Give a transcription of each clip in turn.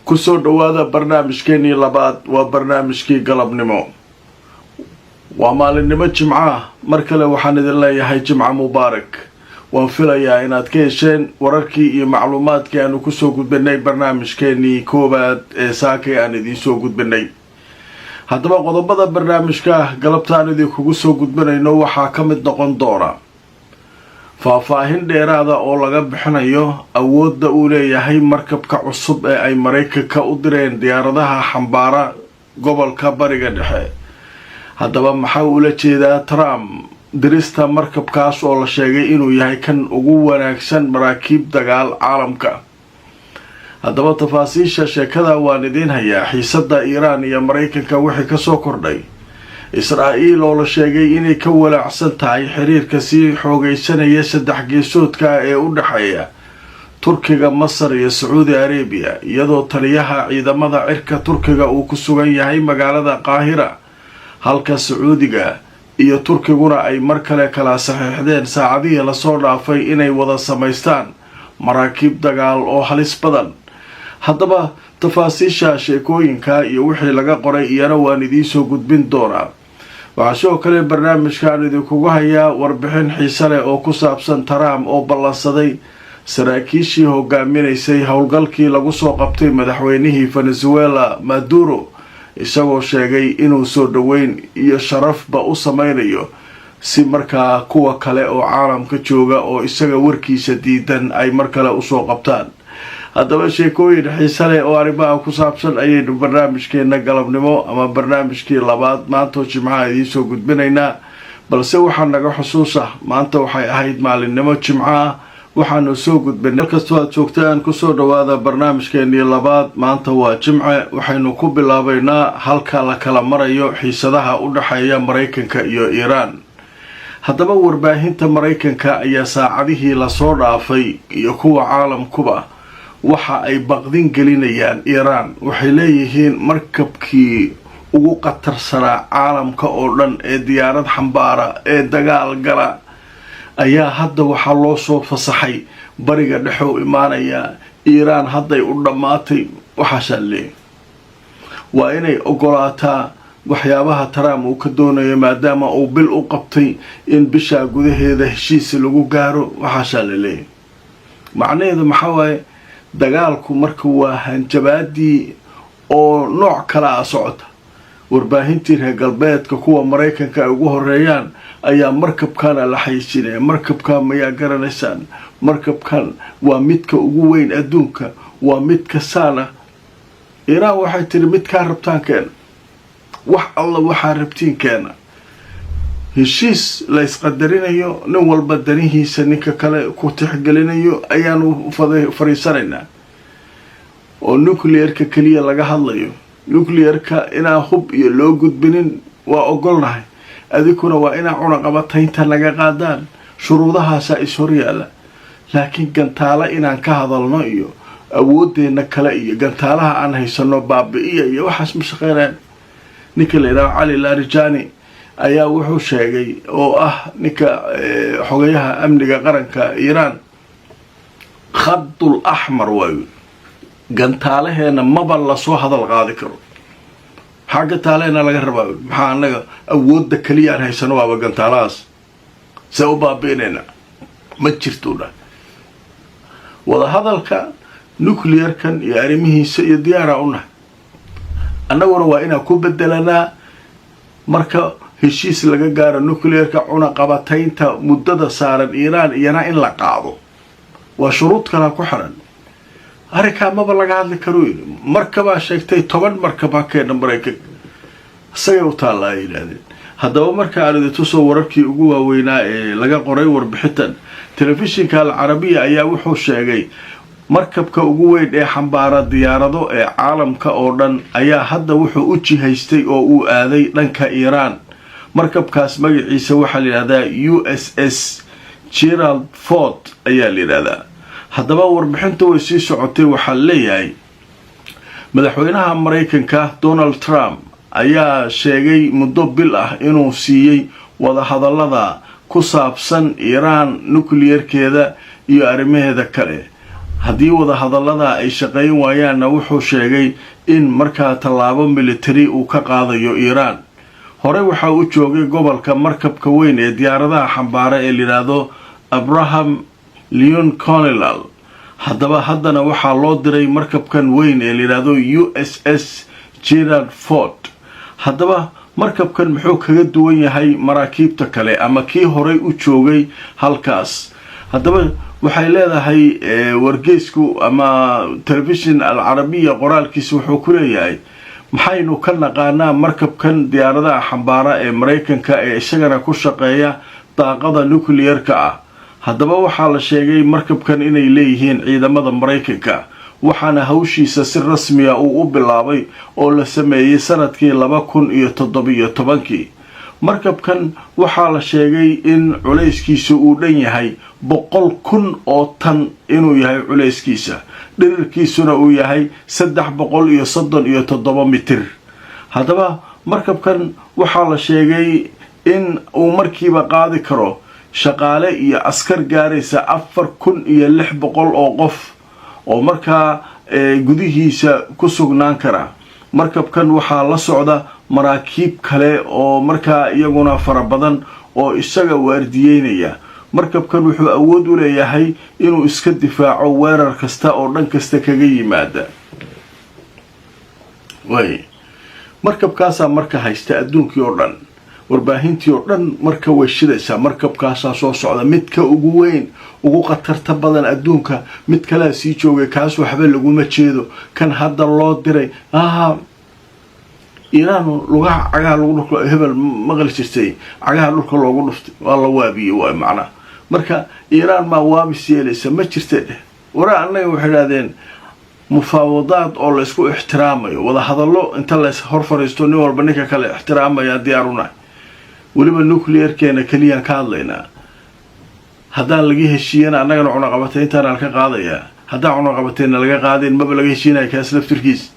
kusoo dhawaada barnaamijkeennii labaad waa barnaamijkii galabnimo. waa maalinimo jimca mar kale waxaan idin leeyahay jimca mubaarak. waan filayaa inaad ka hesheen wararkii iyo macluumaadkii aanu kusoo gudbinay barnaamijkeennii koowaad ee saakay aan idiin soo gudbinay. haddaba qodobada barnaamijka galabtaan idinkugu soo gudbinayno waxaa ka mid noqon doona faahfaahin dheeraada oo laga bixinayo awoodda uu leeyahay markabka cusub ee ay Mareykanka u direen diyaaradaha xambaara gobolka bariga dhexe. haddaba maxaa ula jeedaa Trump dirista markabkaas oo la sheegay inuu yahay kan ugu wanaagsan maraakiib dagaal caalamka. haddaba tafaasiisha sheekada waan idiin hayaa. xiisada Iiraan iyo Mareykanka wixii ka soo kordhay. Israa'iil oo la sheegay inay ka walaacsan tahay xiriirka sii xoogaysanaya saddex geesoodka ee u dhaxeeya Turkiga, Masar iyo Sacuudi Arabiya, iyadoo taliyaha ciidamada cirka Turkiga uu ku sugan yahay magaalada Qaahira, halka Sacuudiga iyo Turkiguna ay mar kale kala saxiixdeen saacadihii la soo dhaafay inay wada samaystaan maraakiib dagaal oo halis badan. haddaba tafaasiisha sheekooyinka iyo wixii laga qoray iyana waan idiin soo gudbin doonaa. waxaa sidoo kale barnaamijkan idinkugu hayaa warbixin xiise leh oo ku saabsan Trump oo ballansaday saraakiishii hogaaminaysay howlgalkii lagu soo qabtay madaxweynihii Venezuela Maduro, isagoo sheegay inuu soo dhaweyn iyo sharafba u sameynayo si markaa kuwa kale oo caalamka jooga oo isaga warkiisa diidan ay mar kale usoo qabtaan. haddaba sheekooyin xiise leh oo arrimaha ku saabsan ayaynu barnaamijkeena galabnimo ama barnaamijkii labaad maanta jimcaha idiin soo gudbinaynaa. balse waxaa naga xusuusa maanta waxay ahayd maalinimo jimca waxaanu soo gudbinay markastoo aad joogtaan kusoo dhawaada barnaamijkeenii labaad. maanta waa jimce, waxaynu ku bilaabaynaa halka la kala marayo xiisadaha u dhaxeeya Mareykanka iyo Iiraan. haddaba warbaahinta Mareykanka ayaa saacadihii lasoo dhaafay iyo kuwa caalamkuba waxa ay baqdin gelinayaan Iiraan. waxay leeyihiin markabkii ugu qatarsanaa caalamka oo dhan ee diyaarad xambaara ee dagaal gala ayaa hadda waxaa loo soo fasaxay bariga dhexe u imaanaya. Iiraan hadday u dhammaatay waxaasaa leeyahay waa inay ogolaataa waxyaabaha Trump uu ka doonayo, maadaama uu bil u qabtay in bishaa gudaheeda heshiis lagu gaaro. waxaasaa la leeyahay macnaheedu maxaa waaye dagaalku marka waa hanjabaadii oo nooc kala socota. warbaahintii reer galbeedka kuwa Mareykanka ay ugu horeeyaan ayaa markabkana la xayeysiinaya. markabkan mayaa garanaysaan? markabkan waa midka ugu weyn adduunka, waa midka saana. Iiraan waxay tiri midkaa rabtaan keena, wax alla waxaa rabtiin keena. heshiis la isqadarinayo, nin walba danihiisa ninka kale ku tixgelinayo ayaanu fariisanaynaa. oo nuclearka kaliya laga hadlayo. nuclearka inaan hub iyo loo gudbinin waa ogolnahay, adikuna waa inaa cunaqabataynta naga qaadaan. shuruudahaasaa is horyaala. laakiin gantaala inaan ka hadalno iyo awoodeena kale iyo gantaalaha aan haysano baabi'iya iyo waxaas ma shaqeynaan. ninka la yidhaho Cali Larijani ayaa wuxuu sheegay, oo ah ninka xogayaha amniga qaranka Iiraan, khadul axmar waayo gantaalaheena maba lasoo hadal qaadi karo. maxaa gantaalaheena laga rabaa? maxaa anaga awoodda kaliya aan haysano waaba gantaalahaas, see u baabi'inayna ma jirto dha. wadahadalka nuclearkan iyo arrimihiisa iyo diyaara u nahay. annaguna waa inaan ku bedelanaa marka heshiis laga gaaro nuclearka cunaqabataynta muddada saaran Iiraan iyana in la qaado. waa shuruud kala ku xiran. arrinkaa maba laga hadli karo. markabaa sheegtay 10 markabaa keena Mareykanka, isagay u taallaa ay yidhaahdeen. haddaba marka aan idin tusoo wararkii ugu waaweynaa ee laga qoray warbixintan, telefishinka Al Carabiya ayaa wuxuu sheegay markabka ugu weyn ee xambaara diyaarado ee caalamka oo dhan ayaa hadda wuxuu u jihaystay oo uu aaday dhanka Iiraan. markabkaas magaciisa waxaa la yidhahdaa USS Gerald Ford ayaa la yidhahdaa. haddaba warbixinta way sii socotay. waxaa leeyahay madaxweynaha Mareykanka Donald Trump ayaa sheegay muddo bil ah inuu siiyey wadahadallada ku saabsan Iiraan nuclearkeeda iyo arrimaheeda kale haddii wada hadallada ay shaqayn waayaanna wuxuu sheegay in markaa tallaabo militari uu ka qaadayo Iiraan. hore waxa uu joogay gobolka markabka weyn ee diyaaradaha xambaara ee layiraahdo Abraham Lincoln. haddana waxaa loo diray markabkan weyn ee layiraahdo USS Gerald Ford. haddaba markabkan muxuu kaga duwan yahay maraakiibta kale ama kii horey u joogay halkaas? haddaba waxay leedahay wargeysku ama television al-Arabiya qoraalkiisa wuxuu ku leeyahay maxaynu ka naqaanaa markabkan diyaaradaha xambaara ee Mareykanka ee isagana ku shaqeeya daaqada nuclear-ka ah. haddaba waxaa la sheegay markabkan inay leeyihiin ciidamada Mareykanka, waxaana hawshiisa si rasmi ah uu u bilaabay oo la sameeyay sanadkii 2017. markabkan waxaa la sheegay in culeyskiisa uu dhan yahay 100,000 oo tan inuu yahay culeyskiisa, dhirirkiisuna uu yahay 337 mitir. haddaba markabkan waxaa la sheegay in uu markiiba qaadi karo shaqaale iyo askar gaaraysa 4,600 oo qof oo markaa gudihiisa ku sugnaan kara. markabkan waxaa la socda maraakiib kale oo markaa iyaguna fara badan oo isaga waardiyeynaya. markabkan wuxuu awood u leeyahay inuu iska difaaco weerar kasta oo dhan kasta kaga yimaada. markabkaasaa marka haysta adduunkii oo dhan, warbaahintii oo dhan marka way shidaysaa. markabkaasaa soo socda, midka ugu weyn ugu khatarta badan adduunka. mid kalea sii joogay, kaas waxba laguma jeedo, kan hadda loo diray. Iiraan lugaha cagaha lagu dhufto, hebel maqal jirtay cagaha dhulka loogu dhuftay waa la waabiyey waa macna. marka Iiraan ma waabis yeelaysa ma jirtay. waraa annaga waxay yiraahdeen mufaawadaad oo la isku ixtiraamayo, wada hadallo inta la hor fariisto nin walba ninka kale ixtiraamaya diyaaruna. waliba nuclear-keena kaliya ka hadlaynaa. haddaan laga heshiiyana annagana cunaqabatay intaan ka qaadaya. haddaan cunaqabatayna laga qaadin maba laga heshiinaya kaas laftirkiis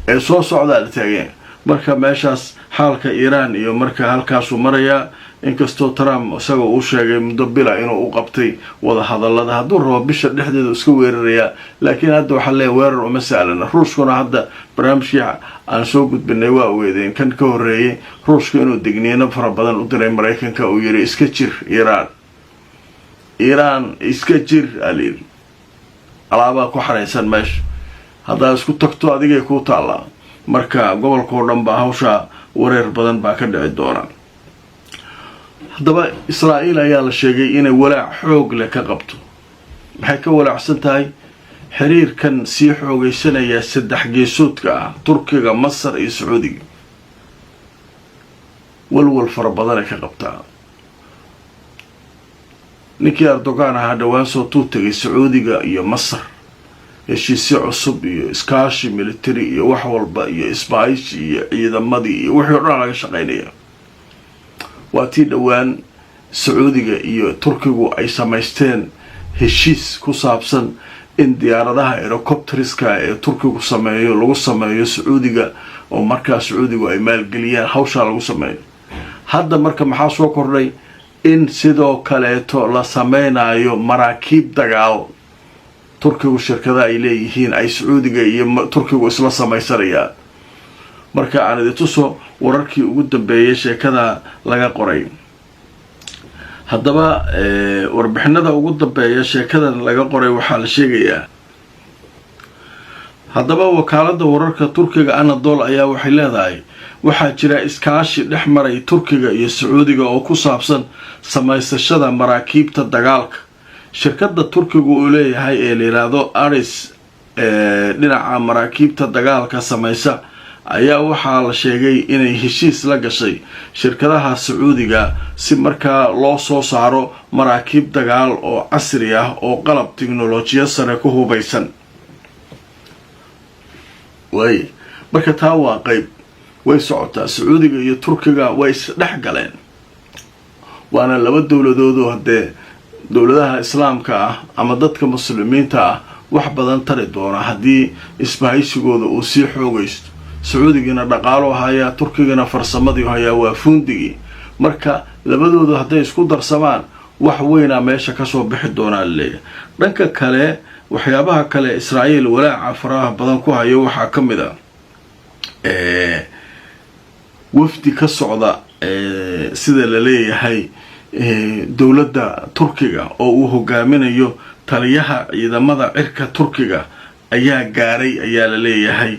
ee soo socda la taageen. marka meeshaas xaalka Iiraan iyo marka halkaas uu maraya, inkastoo Trump isaga uu sheegay muddo bila inuu u qabtay wada hadallada hadduu rabo bisha dhexdeeda iska weeraraya. laakiin hadda waxa la weerar uma saalana. ruushkuna hadda barnaamijkii aan soo gudbinay waa weedeen kan ka horeeyay ruushka inuu digniino fara badan u diray Mareykanka uu yiri iska jir Iiraan iska jir aliil alaaba ku xareysan meesha, hadda isku tagto adigay ku taala. marka gobolka oo dhan baa hawsha wareer badan baa ka dhici doona. haddaba Israa'iil ayaa la sheegay inay walaac xoog leh ka qabto. maxay ka walaacsan tahay? xiriirkan sii xoogaysanaya saddex geesoodka ah, Turkiga, Masar iyo Sacuudiga. walwal fara badan ay ka qabtaa. ninkii Erdogan ahaa dhawaan soo tuutagay Sacuudiga iyo Masar, heshiisyo cusub iyo iskaashi military iyo wax walba iyo isbahaysi iyo ciidamadii iyo wixii oo dhan laga shaqaynaya. waa tii dhawaan Sacuudiga iyo Turkigu ay samaysteen heshiis ku saabsan in diyaaradaha helicopterska ee Turkigu sameeyo lagu sameeyo Sacuudiga, oo markaa Sacuudigu ay maalgeliyaan hawsha lagu sameeyo. hadda marka maxaa soo kordhay in sidoo kaleeto la sameynayo maraakiib dagaal. Turkigu shirkada ay leeyihiin ay Sacuudiga iyo Turkigu isla samaysanayaan. marka aan idin tuso wararkii ugu dambeeyay sheekada laga qoray. haddaba warbixinada ugu dambeeya sheekadan laga qoray waxaa la sheegayaa. haddaba wakaalada wararka Turkiga Anadolu ayaa waxay leedahay waxaa jira iskaashi dhex maray Turkiga iyo Sacuudiga oo ku saabsan samaysashada maraakiibta dagaalka. shirkadda Turkigu uu leeyahay ee la yiraahdo Aris dhinaca maraakiibta dagaalka samaysa ayaa waxaa la sheegay inay heshiis la gashay shirkadaha Sacuudiga si markaa loo soo saaro maraakiib dagaal oo casri ah oo qalab tiknoolajiyad sare ku hubaysan. marka taa waa qayb way socotaa. Sacuudiga iyo Turkiga way isdhex galeen, waana laba dowladood oo hadee dowladaha islaamka ah ama dadka muslimiinta ah wax badan tari doona haddii isbahaysigooda uu sii xoogaysto. Sacuudigina dhaqaalo haya, Turkigana farsamadii haya waa fundigi. marka labadoodu hadday isku darsamaan wax weyn meesha ka soo bixi doona leeyahay dhanka kale waxyaabaha kale Israa'iil walaaca faraha badan ku hayo waxa kamid ah wafdi ka socda sida la leeyahay dawladda Turkiga oo uu hogaaminayo taliyaha ciidamada cirka Turkiga ayaa gaaray ayaa la leeyahay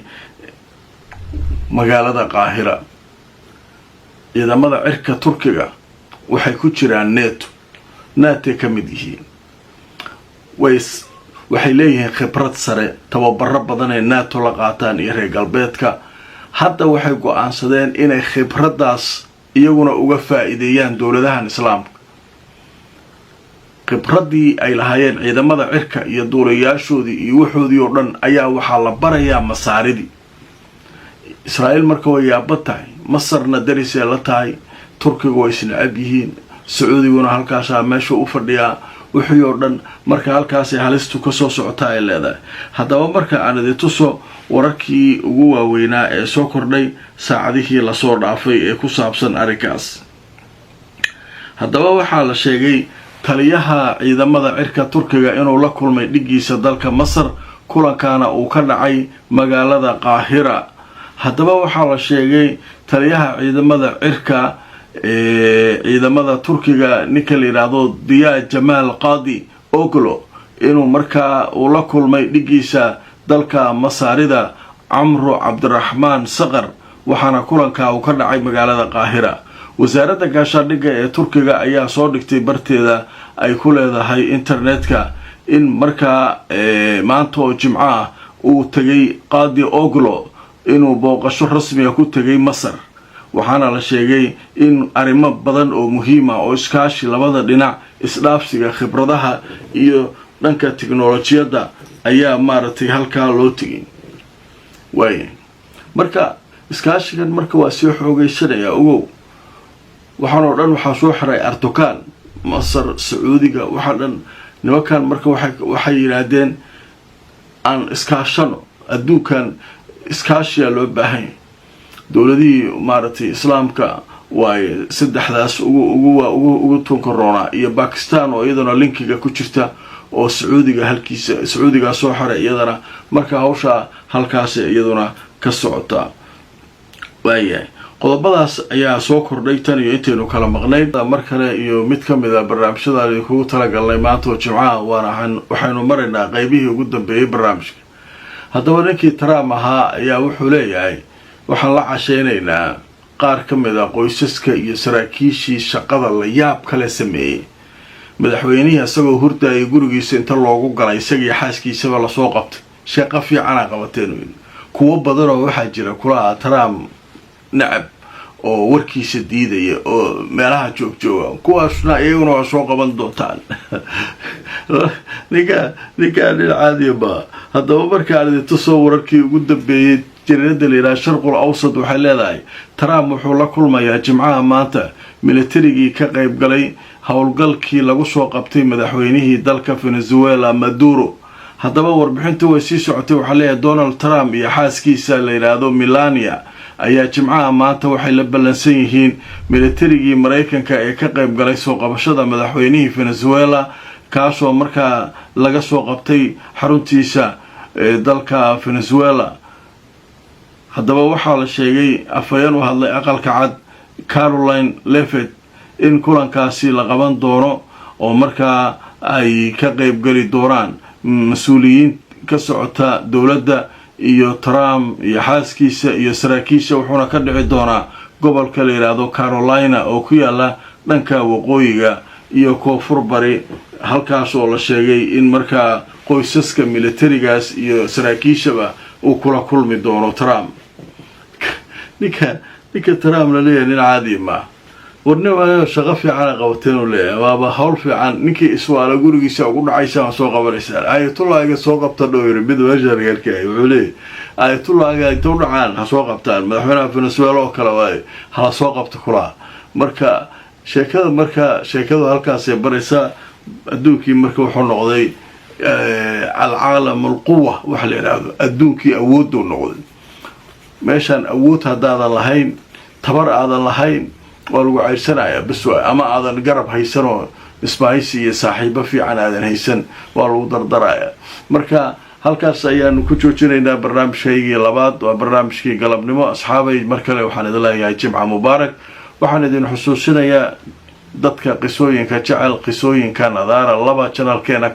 magaalada Qaahira ciidamada cirka Turkiga waxay ku jiraan NATO kamid yihiin waxay leeyihiin khibrad sare tababaro badan ee NATO la qaataan iyo reer galbeedka hadda waxay go'aansadeen inay khibradaas iyaguna uga faa'iideeyaan dawladahan islaamka khibradii ay lahaayeen ciidamada cirka iyo duuliyaashoodii iyo waxoodii oo dhan ayaa waxa la barayaa masaaridii Israa'iil marka way yaabatahay Masarna daris ay la tahay Turkiga way isnacab yihiin Sacuudiguna halkaas meesha u fadhiyaa wixii oo dhan marka halkaas ay halistu ka soo socota ay leedahay haddaba marka aan idin tuso wararkii ugu waaweynaa ee soo kordhay saacadihii la soo dhaafay ee ku saabsan arrinkaas haddaba waxaa la sheegay taliyaha ciidamada cirka Turkiga inuu la kulmay dhigiisa dalka Masar kulankana uu ka dhacay magaalada Qaahira haddaba waxaa la sheegay taliyaha ciidamada cirka ciidamada Turkiga ninka la yiraahdo Diya Jamal Qadi Oglo inuu markaa uu la kulmay dhigiisa dalka Masaarida Amro Abdurrahman Saqar waxaana kulanka uu ka dhacay magaalada Qaahira wasaaradda gaashaandhigga ee Turkiga ayaa soo dhigtay barteeda ay ku leedahay internetka in markaa maanta oo Jimcaha uu tagay Qadi Oglo inuu booqasho rasmi ah ku tagay Masar waxaana la sheegay in arrimo badan oo muhiim ah oo iskaashi labada dhinac isdhaafsiga khibradaha iyo dhanka tiknoolajiyada ayaa maartay halka loo tagay marka iskaashigan marka waa si xoogaysanaya ogow waxaan oo dhan waxa soo xiray Erdogan Masar Sacuudiga waxa dhan nimankan marka waxay yiraahdeen aan iskaashano adduunkan iskaashiya loo baahan dawladii maartay islaamka way saddexdaas ugu tunkorona iyo Pakistan oo iyadana linkiga ku jirta oo Sacuudiga soo xiray iyadana marka hawsha halkaas iyaduna ka socota qodobadaas ayaa soo kordhay tan iyo inteenu kala maqnayn mar kale iyo mid kamid ah barnaamijyada ay ku talagalnay maanta oo Jimcaha waxaanu maraynaa qaybihii ugu dambeeyay barnaamijka haddaba ninkii Trump ahaa ayaa wuxuu leeyahay waxaan la casheynaynaa qaar kamid ah qoysaska iyo saraakiishii shaqada la yaab kale sameeyay madaxweynaha isagoo hurdayay gurigiisa inta loogu galay isagii xaaskiisaba la soo qabtay shaqo fiican qabateen kuwa badan oo waxa jira kula Trump nacab oo warkiisa diidaya oo meelaha jooga kuwaasna iyaguna waa soo qaban doontaan ninka caadi ba haddaba marka aan soo wararkii ugu dambeeyay jireedda leeyahay Sharqul Awsat waxay leedahay Trump wuxuu la kulmayaa Jimcaha maanta militarigii ka qayb galay howlgalkii lagu soo qabtay madaxweynihii dalka Venezuela Maduro haddaba warbixintu way sii socotay waxa leeyahay Donald Trump iyo xaaskiisa la yiraahdo Melania ayaa Jimcaha maanta waxay la balansan yihiin militarigii Mareykanka ee ka qayb galay soo qabashada madaxweynihii Venezuela kaasoo markaa laga soo qabtay xaruntiisa dalka Venezuela haddaba waxaa la sheegay afayeen u hadlay aqalka cad Caroline Levitt in kulankaasi la qaban doono oo markaa ay ka qayb gali doonaan mas'uuliyiin ka socota dawladda iyo Trump iyo xaaskiisa iyo saraakiisha wuxuuna ka dhici doonaa gobolka la yiraahdo Carolina oo ku yaala dhanka waqooyiga iyo koonfur bari halkaas oo la sheegay in markaa qoysaska militarigaas iyo saraakiishaba uu kula kulmi doono Trump ninka Trump la leeyahay nin caadi ma warnaba shaqo fiican qabateen oo leeyahay waaba hawl fiican ninkii iswaala gurigiisa ugu dhacaysa soo qabanaysa ayatullaaga soo qabta dhowr mid wajargalkay wuxuu leeyahay ayatullaaga intuu dhacaan ha soo qabtaan madaxweynaha Venezuela oo kale way hala soo qabta kula marka sheekadu halkaas ay baraysa adduunkii marka wuxuu noqday العالم القوة وحل أدونكي أود النقد ماشان أود هذا لهين تبر هذا لهين waa lagu cayrsanaya bas waay ama aadan garab haysanoo isbaahaysi iyo saaxiibo fiican aadan haysan waa lagu dardaraya marka halkaas ayaanu ku joojinaynaa barnaamijkaygii labaad waa barnaamijkii galabnimo asxaabay mar kale waxaan idin leeyahay jimca mubaarak waxaan idin xusuusinayaa dadka qisooyinka jecel qisooyinka nadaara laba channelkeena